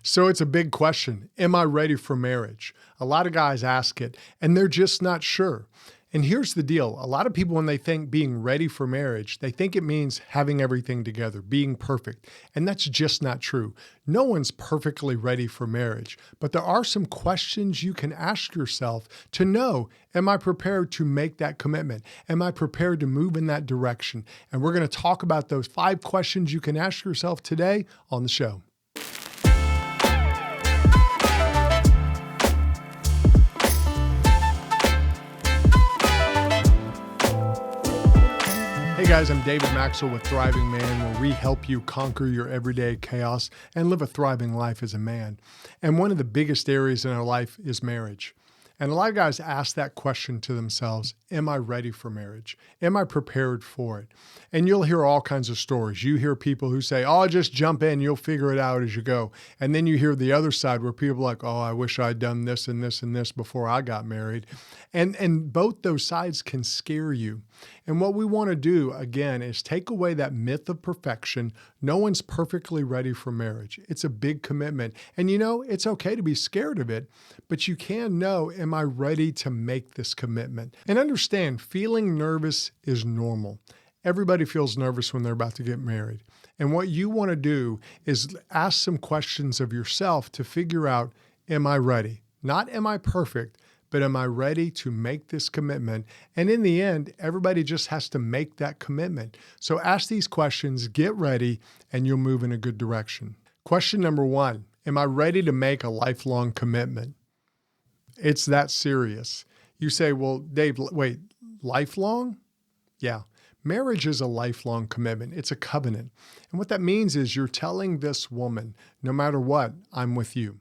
So it's a big question. Am I ready for marriage? A lot of guys ask it and they're just not sure. And here's the deal. A lot of people, when they think being ready for marriage, they think it means having everything together, being perfect. And that's just not true. No one's perfectly ready for marriage, but there are some questions you can ask yourself to know, am I prepared to make that commitment? Am I prepared to move in that direction? And we're going to talk about those 5 questions you can ask yourself today on the show. Hey guys, I'm David Maxwell with Thriving Man, where we help you conquer your everyday chaos and live a thriving life as a man. And one of the biggest areas in our life is marriage. And a lot of guys ask that question to themselves, am I ready for marriage? Am I prepared for it? And you'll hear all kinds of stories. You hear people who say, oh, just jump in, you'll figure it out as you go. And then you hear the other side where people are like, oh, I wish I'd done this and this and this before I got married. And both those sides can scare you. And what we want to do, again, is take away that myth of perfection. No one's perfectly ready for marriage. It's a big commitment. And you know, it's okay to be scared of it, but you can know, am I ready to make this commitment? And understand, feeling nervous is normal. Everybody feels nervous when they're about to get married. And what you want to do is ask some questions of yourself to figure out, am I ready? Not am I perfect, but am I ready to make this commitment? And in the end, everybody just has to make that commitment. So ask these questions, get ready, and you'll move in a good direction. Question number 1, am I ready to make a lifelong commitment? It's that serious. You say, well, Dave, wait, lifelong? Yeah. Marriage is a lifelong commitment. It's a covenant. And what that means is you're telling this woman, no matter what, I'm with you.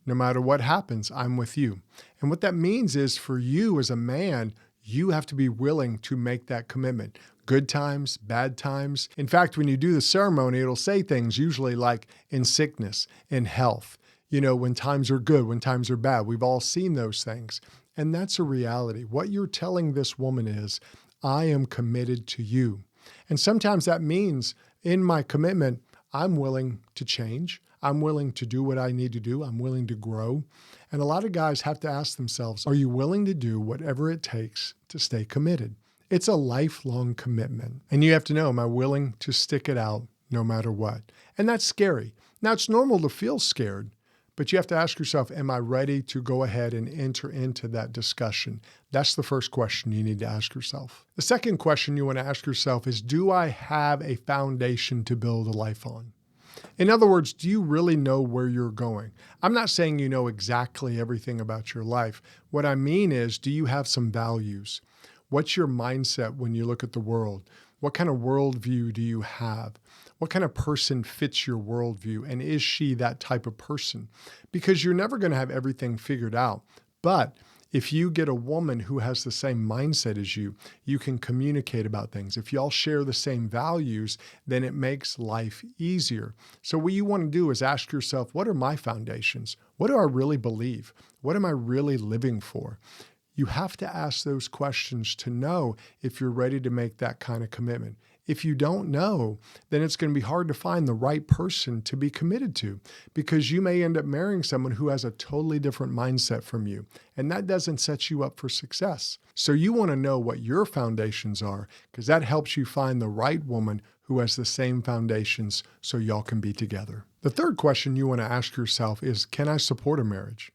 No matter what happens, I'm with you. And what that means is for you as a man, you have to be willing to make that commitment. Good times, bad times. In fact, when you do the ceremony, it'll say things usually like in sickness, in health, you know, when times are good, when times are bad. We've all seen those things. And that's a reality. What you're telling this woman is, I am committed to you. And sometimes that means in my commitment, I'm willing to change. I'm willing to do what I need to do. I'm willing to grow. And a lot of guys have to ask themselves, are you willing to do whatever it takes to stay committed? It's a lifelong commitment. And you have to know, am I willing to stick it out no matter what? And that's scary. Now, it's normal to feel scared, but you have to ask yourself, am I ready to go ahead and enter into that discussion? That's the first question you need to ask yourself. The second question you want to ask yourself is, do I have a foundation to build a life on? In other words, do you really know where you're going? I'm not saying you know exactly everything about your life. What I mean is, do you have some values? What's your mindset when you look at the world? What kind of worldview do you have? What kind of person fits your worldview? And is she that type of person? Because you're never going to have everything figured out. But if you get a woman who has the same mindset as you, you can communicate about things. If y'all share the same values, then it makes life easier. So what you want to do is ask yourself, what are my foundations? What do I really believe? What am I really living for? You have to ask those questions to know if you're ready to make that kind of commitment. If you don't know, then it's going to be hard to find the right person to be committed to, because you may end up marrying someone who has a totally different mindset from you, and that doesn't set you up for success. So you want to know what your foundations are, because that helps you find the right woman who has the same foundations so y'all can be together. The third question you want to ask yourself is, can I support a marriage?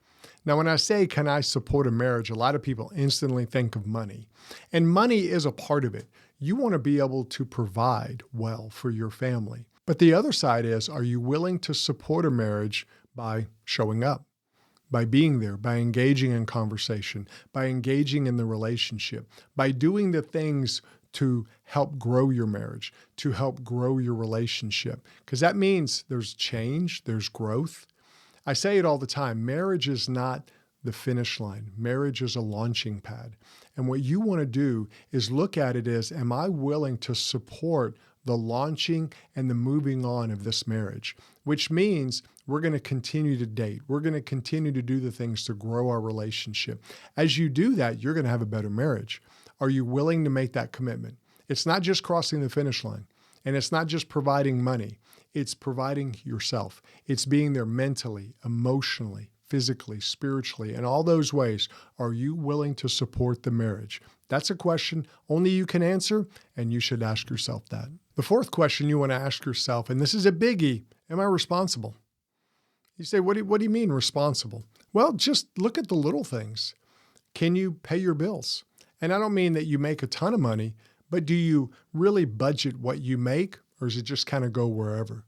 Now, when I say, can I support a marriage, a lot of people instantly think of money. And money is a part of it. You want to be able to provide well for your family. But the other side is, are you willing to support a marriage by showing up, by being there, by engaging in conversation, by engaging in the relationship, by doing the things to help grow your marriage, to help grow your relationship? Because that means there's change, there's growth. I say it all the time, marriage is not the finish line. Marriage is a launching pad. And what you want to do is look at it as, am I willing to support the launching and the moving on of this marriage? Which means we're going to continue to date. We're going to continue to do the things to grow our relationship. As you do that, you're going to have a better marriage. Are you willing to make that commitment? It's not just crossing the finish line. And it's not just providing money. It's providing yourself. It's being there mentally, emotionally, physically, spiritually, in all those ways. Are you willing to support the marriage? That's a question only you can answer, and you should ask yourself that. The fourth question you want to ask yourself, and this is a biggie, am I responsible? You say, what do you mean responsible? Well, just look at the little things. Can you pay your bills? And I don't mean that you make a ton of money, but do you really budget what you make, or does it just kind of go wherever?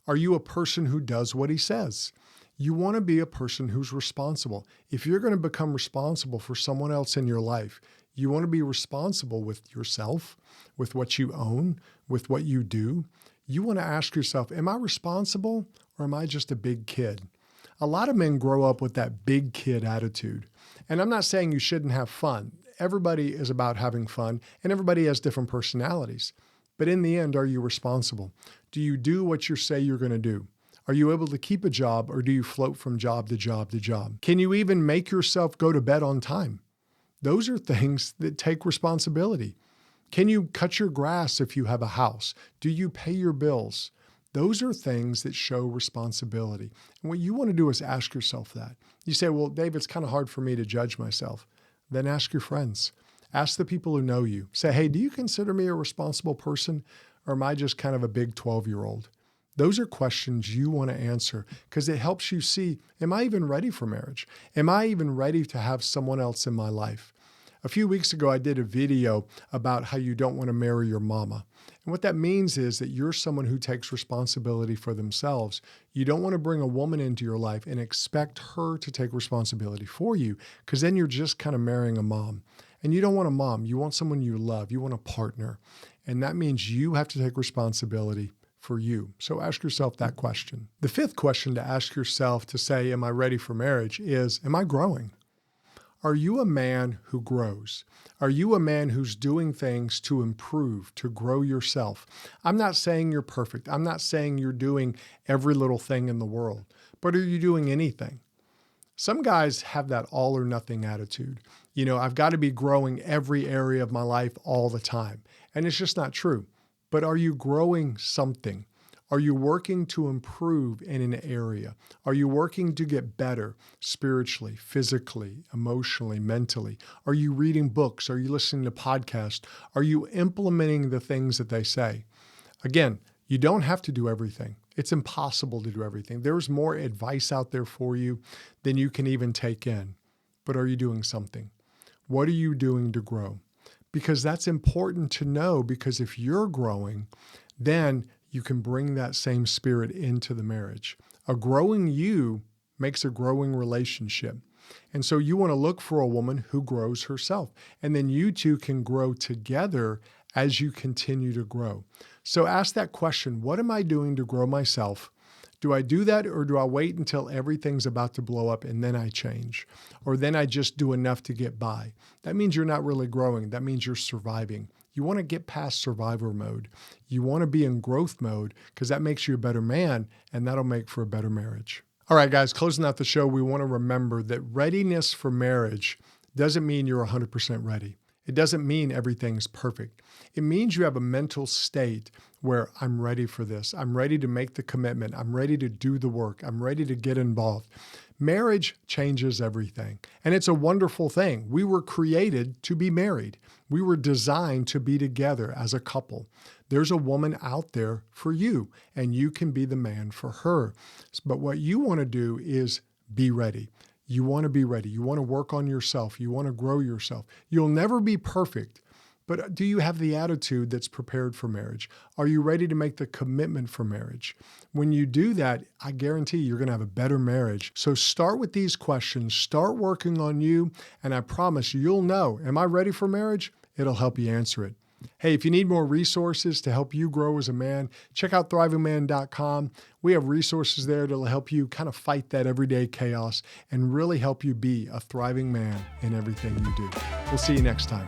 Are you a person who does what he says? You want to be a person who's responsible. If you're going to become responsible for someone else in your life, you want to be responsible with yourself, with what you own, with what you do. You want to ask yourself, am I responsible or am I just a big kid? A lot of men grow up with that big kid attitude. And I'm not saying you shouldn't have fun. Everybody is about having fun, and everybody has different personalities. But in the end, are you responsible? Do you do what you say you're going to do? Are you able to keep a job, or do you float from job to job to job? Can you even make yourself go to bed on time? Those are things that take responsibility. Can you cut your grass if you have a house? Do you pay your bills? Those are things that show responsibility. And what you want to do is ask yourself that. You say, well, Dave, it's kind of hard for me to judge myself. Then ask your friends. Ask the people who know you. Say, hey, do you consider me a responsible person, or am I just kind of a big 12-year-old? Those are questions you want to answer because it helps you see, am I even ready for marriage? Am I even ready to have someone else in my life? A few weeks ago, I did a video about how you don't want to marry your mama. And what that means is that you're someone who takes responsibility for themselves. You don't want to bring a woman into your life and expect her to take responsibility for you, because then you're just kind of marrying a mom. And you don't want a mom. You want someone you love. You want a partner. And that means you have to take responsibility for you. So ask yourself that question. The fifth question to ask yourself to say, am I ready for marriage, is, am I growing? Are you a man who grows? Are you a man who's doing things to improve, to grow yourself? I'm not saying you're perfect. I'm not saying you're doing every little thing in the world, but are you doing anything? Some guys have that all or nothing attitude. You know, I've got to be growing every area of my life all the time. And it's just not true. But are you growing something? Are you working to improve in an area? Are you working to get better spiritually, physically, emotionally, mentally? Are you reading books? Are you listening to podcasts? Are you implementing the things that they say? Again, you don't have to do everything. It's impossible to do everything. There's more advice out there for you than you can even take in. But are you doing something? What are you doing to grow? Because that's important to know, because if you're growing, then you can bring that same spirit into the marriage. A growing you makes a growing relationship. And so you want to look for a woman who grows herself. And then you two can grow together as you continue to grow. So ask that question, what am I doing to grow myself? Do I do that, or do I wait until everything's about to blow up and then I change? Or then I just do enough to get by? That means you're not really growing. That means you're surviving. You want to get past survivor mode. You want to be in growth mode, because that makes you a better man, and that'll make for a better marriage. All right, guys, closing out the show, we want to remember that readiness for marriage doesn't mean you're 100% ready. It doesn't mean everything's perfect. It means you have a mental state where I'm ready for this. I'm ready to make the commitment. I'm ready to do the work. I'm ready to get involved. Marriage changes everything, and it's a wonderful thing. We were created to be married. We were designed to be together as a couple. There's a woman out there for you, and you can be the man for her. But what you want to do is be ready. You want to be ready. You want to work on yourself. You want to grow yourself. You'll never be perfect, but do you have the attitude that's prepared for marriage? Are you ready to make the commitment for marriage? When you do that, I guarantee you're going to have a better marriage. So start with these questions. Start working on you, and I promise you'll know, am I ready for marriage? It'll help you answer it. Hey, if you need more resources to help you grow as a man, check out thrivingman.com. We have resources there that'll help you kind of fight that everyday chaos and really help you be a thriving man in everything you do. We'll see you next time.